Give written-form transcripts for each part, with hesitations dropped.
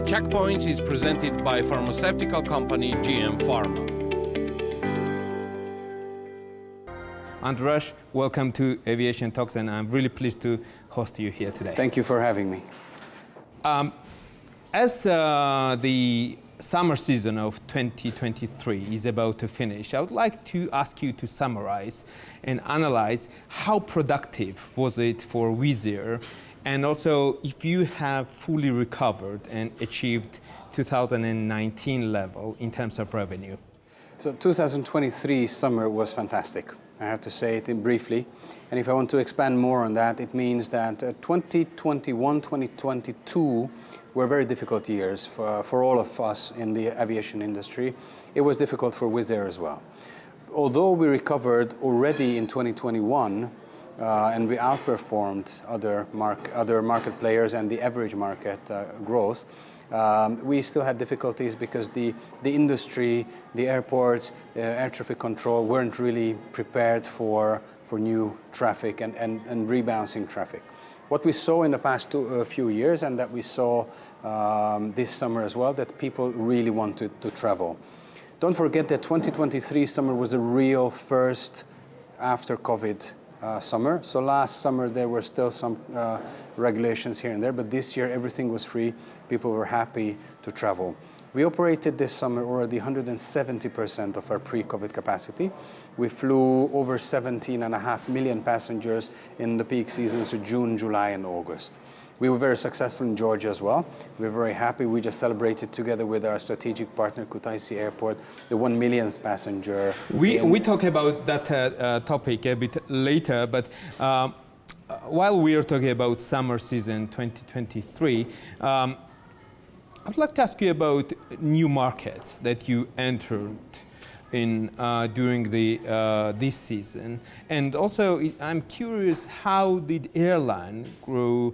Checkpoints is presented by pharmaceutical company GM Pharma. Andras, welcome to Aviation Talks, and I'm really pleased to host you here today. Thank you for having me. As the summer season of 2023 is about to finish, I would like to ask you to summarize and analyze how productive was it for WizzAir, and also if you have fully recovered and achieved 2019 level in terms of revenue. So 2023 summer was fantastic. I have to say it briefly. And if I want to expand more on that, it means that 2021, 2022 were very difficult years for all of us in the aviation industry. It was difficult for WizzAir as well. Although we recovered already in 2021, and we outperformed other market players and the average market growth, we still had difficulties because the industry, the airports, air traffic control weren't really prepared for new traffic and rebouncing traffic. What we saw in the past few years, and that we saw this summer as well, that people really wanted to travel. Don't forget that 2023 summer was a real first after COVID summer. So last summer there were still some regulations here and there, but this year everything was free. People were happy to travel. We operated this summer already 170% of our pre-COVID capacity. We flew over 17.5 million passengers in the peak seasons of June, July and August. We were very successful in Georgia as well. We were very happy. We just celebrated together with our strategic partner, Kutaisi Airport, the 1 millionth passenger. We talk about that topic a bit later, but while we are talking about summer season 2023, I'd like to ask you about new markets that you entered in during this season, and also I'm curious, how did airline grow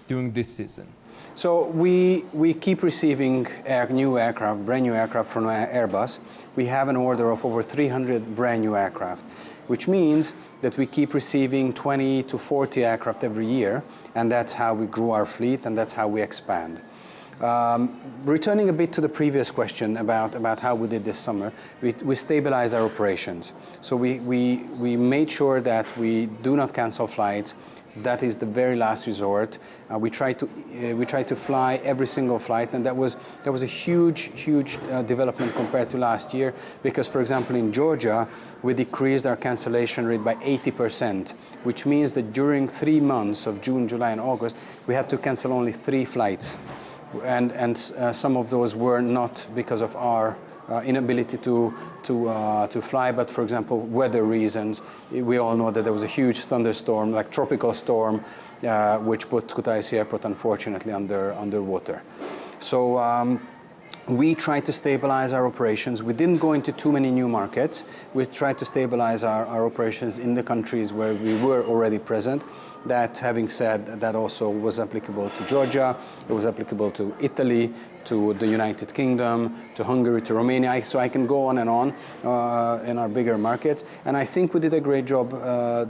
during this season? So we keep receiving new aircraft, brand new aircraft from Airbus. We have an order of over 300 brand new aircraft, which means that we keep receiving 20 to 40 aircraft every year, and that's how we grew our fleet and that's how we expand. Returning a bit to the previous question about how we did this summer, we stabilized our operations. So we made sure that we do not cancel flights. That is the very last resort. We try to fly every single flight, and that was a huge development compared to last year, because, for example, in Georgia we decreased our cancellation rate by 80%, which means that during 3 months of June, July and August we had to cancel only 3 flights. And some of those were not because of our inability to fly, but for example, weather reasons. We all know that there was a huge thunderstorm, like tropical storm, which put Kutaisi Airport unfortunately underwater. So we tried to stabilize our operations. We didn't go into too many new markets. We tried to stabilize our operations in the countries where we were already present. That, having said, that also was applicable to Georgia, it was applicable to Italy, to the United Kingdom, to Hungary, to Romania. So I can go on and on in our bigger markets. And I think we did a great job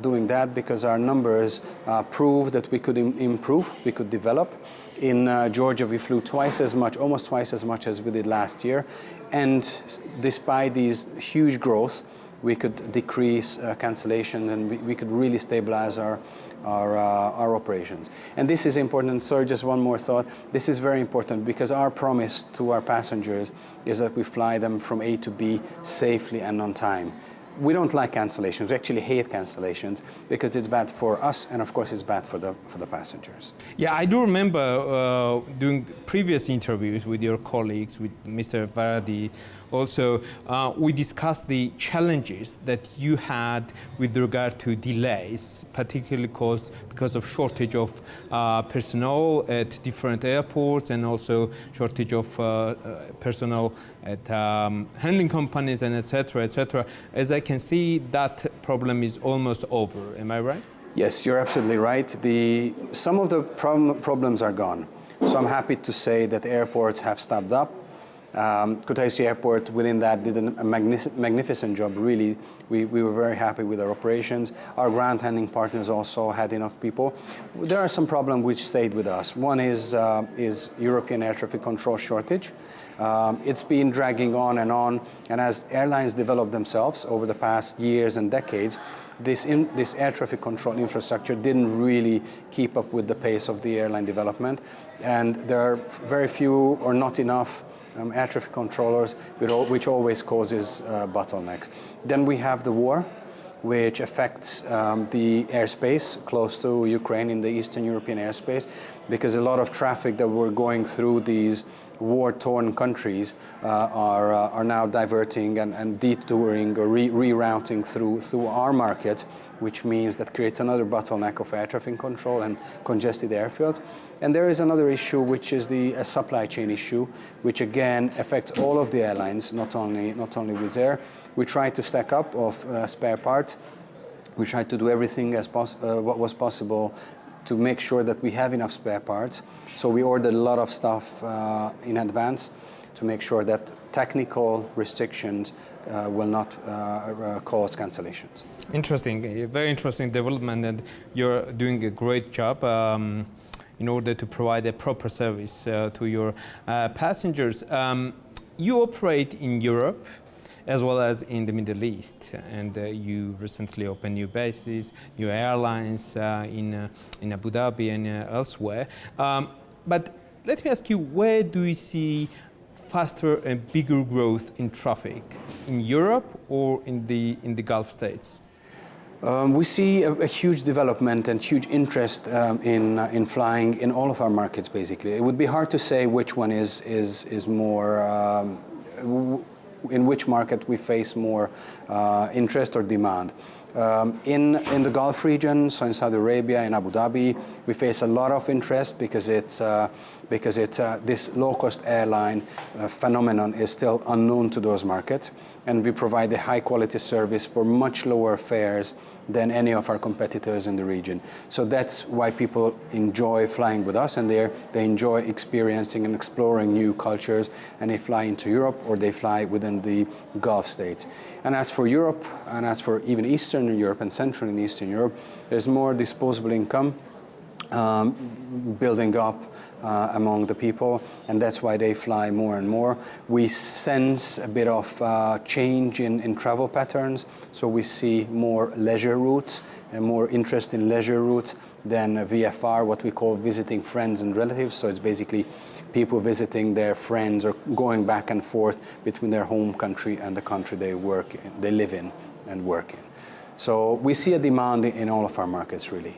doing that, because our numbers prove that we could improve, we could develop. In Georgia we flew twice as much, almost twice as much as we did last year. And despite these huge growth, we could decrease cancellation, and we could really stabilize our operations. And this is important. Sorry, just one more thought. This is very important, because our promise to our passengers is that we fly them from A to B safely and on time. We don't like cancellations. We actually hate cancellations, because it's bad for us, and of course it's bad for the passengers. Yeah, I do remember doing previous interviews with your colleagues, with Mr. Varadi. Also, we discussed the challenges that you had with regard to delays, particularly caused because of shortage of personnel at different airports, and also shortage of personnel at handling companies, and etc., etc. As I can see, that problem is almost over. Am I right? Yes, you're absolutely right. Some of the problems are gone. So I'm happy to say that airports have stepped up. Kutaisi Airport within that did a magnificent job, really. We were very happy with our operations. Our ground handling partners also had enough people. There are some problems which stayed with us. One is European air traffic control shortage. It's been dragging on, and as airlines develop themselves over the past years and decades, this air traffic control infrastructure didn't really keep up with the pace of the airline development, and there are very few or not enough air traffic controllers, which always causes bottlenecks. Then we have the war, which affects the airspace close to Ukraine in the Eastern European airspace, because a lot of traffic that were going through these war-torn countries are now diverting and detouring or rerouting through our market, which means that creates another bottleneck of air traffic control and congested airfields. And there is another issue, which is the supply chain issue, which again affects all of the airlines, not only WizzAir. We try to stack up of spare parts. We try to do everything what was possible to make sure that we have enough spare parts. So we ordered a lot of stuff in advance to make sure that technical restrictions will not cause cancellations. Interesting, a very interesting development, and you're doing a great job in order to provide a proper service to your passengers. You operate in Europe as well as in the Middle East, and you recently opened new bases, new airlines in Abu Dhabi and elsewhere. But let me ask you, where do you see faster and bigger growth in traffic, in Europe or in the Gulf states? We see a huge development and huge interest in flying in all of our markets, basically. It would be hard to say which one is more, in which market we face more interest or demand. In the Gulf region, so in Saudi Arabia, in Abu Dhabi, we face a lot of interest because it's this low-cost airline phenomenon is still unknown to those markets, and we provide a high-quality service for much lower fares than any of our competitors in the region. So that's why people enjoy flying with us, and they enjoy experiencing and exploring new cultures, and they fly into Europe or they fly within the Gulf states. And as for Europe, and as for even Eastern Europe and Central and Eastern Europe, there's more disposable income building up among the people, and that's why they fly more and more. We sense a bit of change in travel patterns, so we see more leisure routes and more interest in leisure routes than VFR, what we call visiting friends and relatives. So it's basically people visiting their friends or going back and forth between their home country and the country they live in and work in. So we see a demand in all of our markets, really.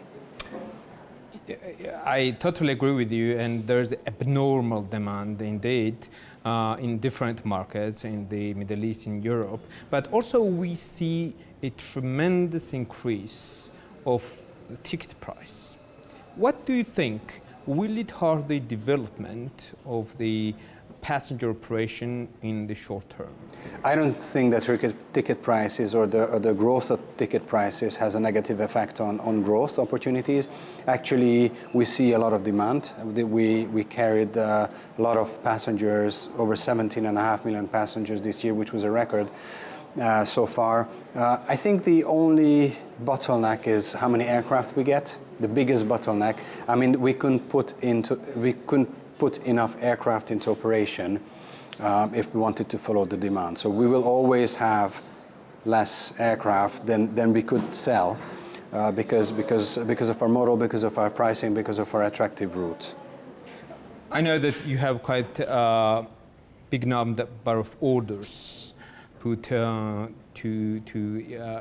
I totally agree with you, and there's abnormal demand indeed in different markets in the Middle East, in Europe, but also we see a tremendous increase of the ticket price. What do you think? Will it hurt the development of the passenger operation in the short term? I don't think that ticket prices or the growth of ticket prices has a negative effect on growth opportunities. Actually, we see a lot of demand. We carried a lot of passengers, over 17.5 million passengers this year, which was a record so far. I think the only bottleneck is how many aircraft we get. The biggest bottleneck, I mean, we couldn't put enough aircraft into operation if we wanted to follow the demand. So we will always have less aircraft than we could sell because of our model, because of our pricing, because of our attractive routes. I know that you have quite a big number of orders put to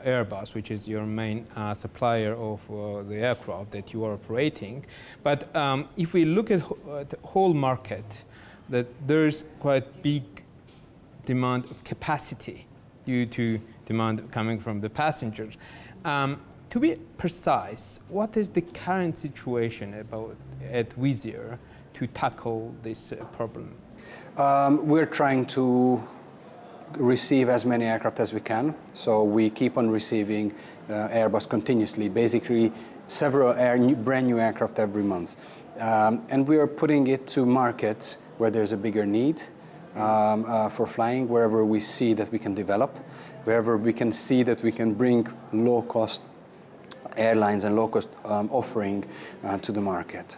Airbus, which is your main supplier of the aircraft that you are operating. But if we look at the whole market, that there's quite big demand of capacity due to demand coming from the passengers. To be precise, what is the current situation at WizzAir to tackle this problem? We're trying to receive as many aircraft as we can. So we keep on receiving Airbus continuously, basically several brand new aircraft every month. And we are putting it to markets where there's a bigger need for flying wherever we see that we can develop, wherever we can see that we can bring low-cost airlines and low-cost offering to the market.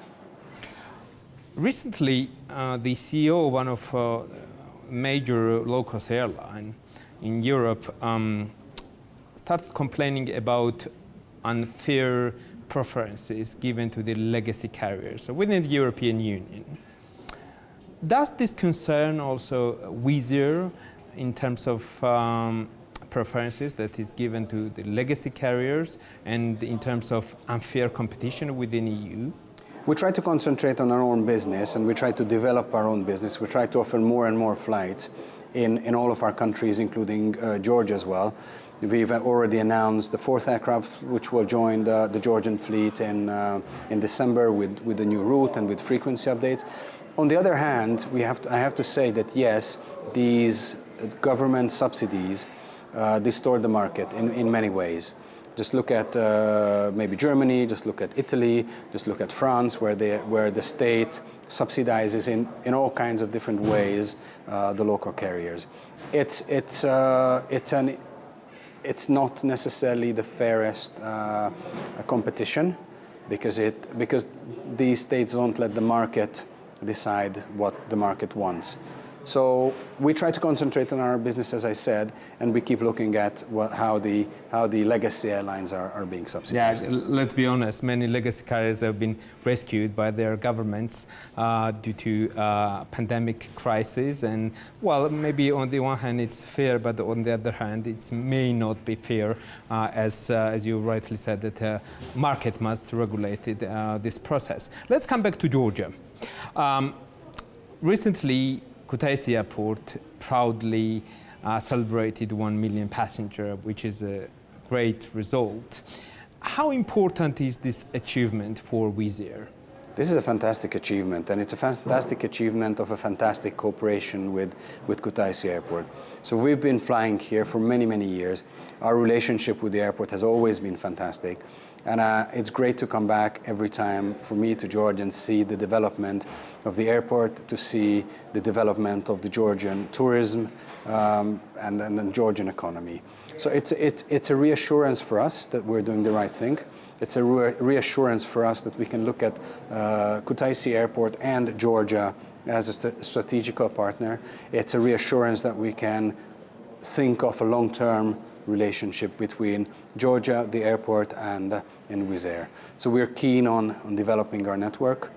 Recently, the CEO of one of major low-cost airline in Europe started complaining about unfair preferences given to the legacy carriers within the European Union. Does this concern also WizzAir in terms of preferences that is given to the legacy carriers and in terms of unfair competition within EU? We try to concentrate on our own business and we try to develop our own business. We try to offer more and more flights in all of our countries, including Georgia as well. We've already announced the 4th aircraft, which will join the Georgian fleet in December with the new route and with frequency updates. On the other hand, I have to say that yes, these government subsidies distort the market in many ways. Just look at maybe Germany, just look at Italy, just look at France, where the state subsidizes in all kinds of different ways the local carriers. It's not necessarily the fairest competition because these states don't let the market decide what the market wants. So we try to concentrate on our business, as I said, and we keep looking at how the legacy airlines are being subsidized. Yeah, let's be honest, many legacy carriers have been rescued by their governments due to pandemic crisis. And well, maybe on the one hand it's fair, but on the other hand it may not be fair, as you rightly said, that the market must regulate this process. Let's come back to Georgia. Recently, Kutaisi Airport proudly celebrated 1 million passenger, which is a great result. How important is this achievement for WizzAir? This is a fantastic achievement, and it's a fantastic achievement of a fantastic cooperation with Kutaisi Airport. So we've been flying here for many, many years. Our relationship with the airport has always been fantastic. And it's great to come back every time for me to Georgia and see the development of the airport, to see the development of the Georgian tourism and the Georgian economy. So it's a reassurance for us that we're doing the right thing. It's a reassurance for us that we can look at Kutaisi Airport and Georgia as a strategical partner. It's a reassurance that we can think of a long-term relationship between Georgia, the airport, and WizzAir. So we're keen on developing our network.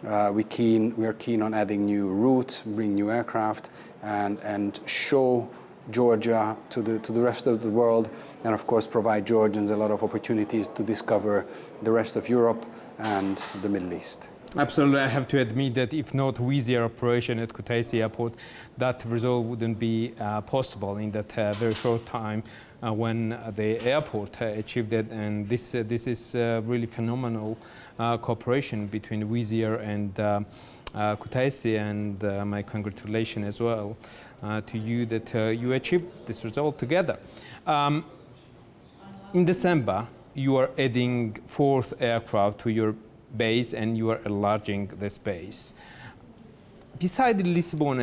We are keen on adding new routes, bring new aircraft, and show Georgia to the rest of the world, and of course provide Georgians a lot of opportunities to discover the rest of Europe and the Middle East. Absolutely, I have to admit that if not WizzAir operation at Kutaisi Airport, that result wouldn't be possible in that very short time when the airport achieved it. And this is really phenomenal cooperation between WizzAir and Kutaisi, and my congratulations as well to you that you achieved this result together. In December, you are adding 4th aircraft to your base and you are enlarging the space. Beside the Lisbon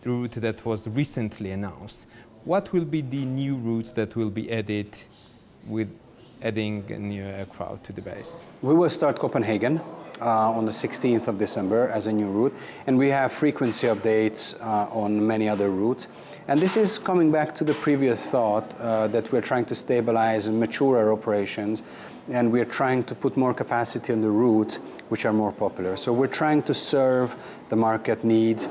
route that was recently announced, what will be the new routes that will be added with adding a new aircraft to the base? We will start Copenhagen on the 16th of December as a new route, and we have frequency updates on many other routes. And this is coming back to the previous thought that we're trying to stabilize and mature our operations, and we're trying to put more capacity on the routes which are more popular. So we're trying to serve the market needs.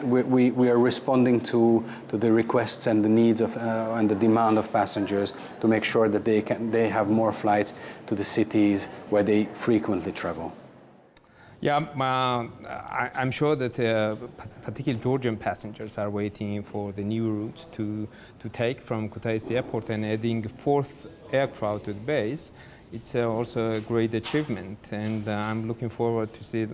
We are responding to the requests and the needs of and the demand of passengers to make sure that they have more flights to the cities where they frequently travel. Yeah, I'm sure that particularly Georgian passengers are waiting for the new route to take from Kutaisi Airport, and adding 4th aircraft to the base. It's also a great achievement, and I'm looking forward to see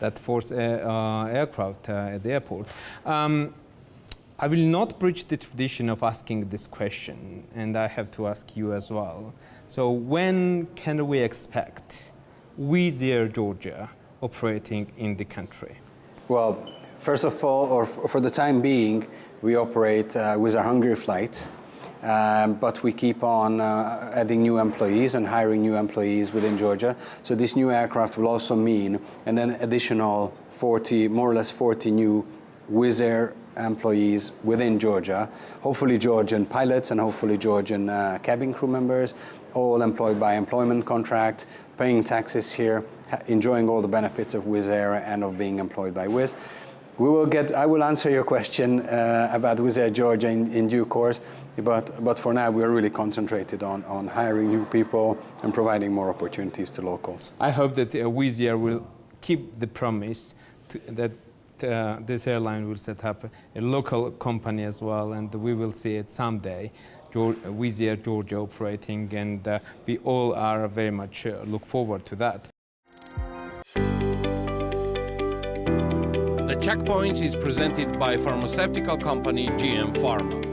that 4th aircraft at the airport. I will not breach the tradition of asking this question, and I have to ask you as well. So when can we expect WizzAir Georgia operating in the country? Well, First of all, or for the time being, we operate with our Hungary flights, but we keep on adding new employees and hiring new employees within Georgia. So this new aircraft will also mean an additional 40, more or less 40 new WizzAir employees within Georgia, hopefully Georgian pilots and hopefully Georgian cabin crew members, all employed by employment contract, paying taxes here, enjoying all the benefits of WizzAir and of being employed by Wizz. I will answer your question about WizzAir Georgia in due course, but for now we are really concentrated on hiring new people and providing more opportunities to locals. I hope that WizzAir will keep the promise that this airline will set up a local company as well, and we will see it someday, WizzAir Georgia operating, and we all are very much look forward to that. The Checkpoints is presented by pharmaceutical company GM Pharma.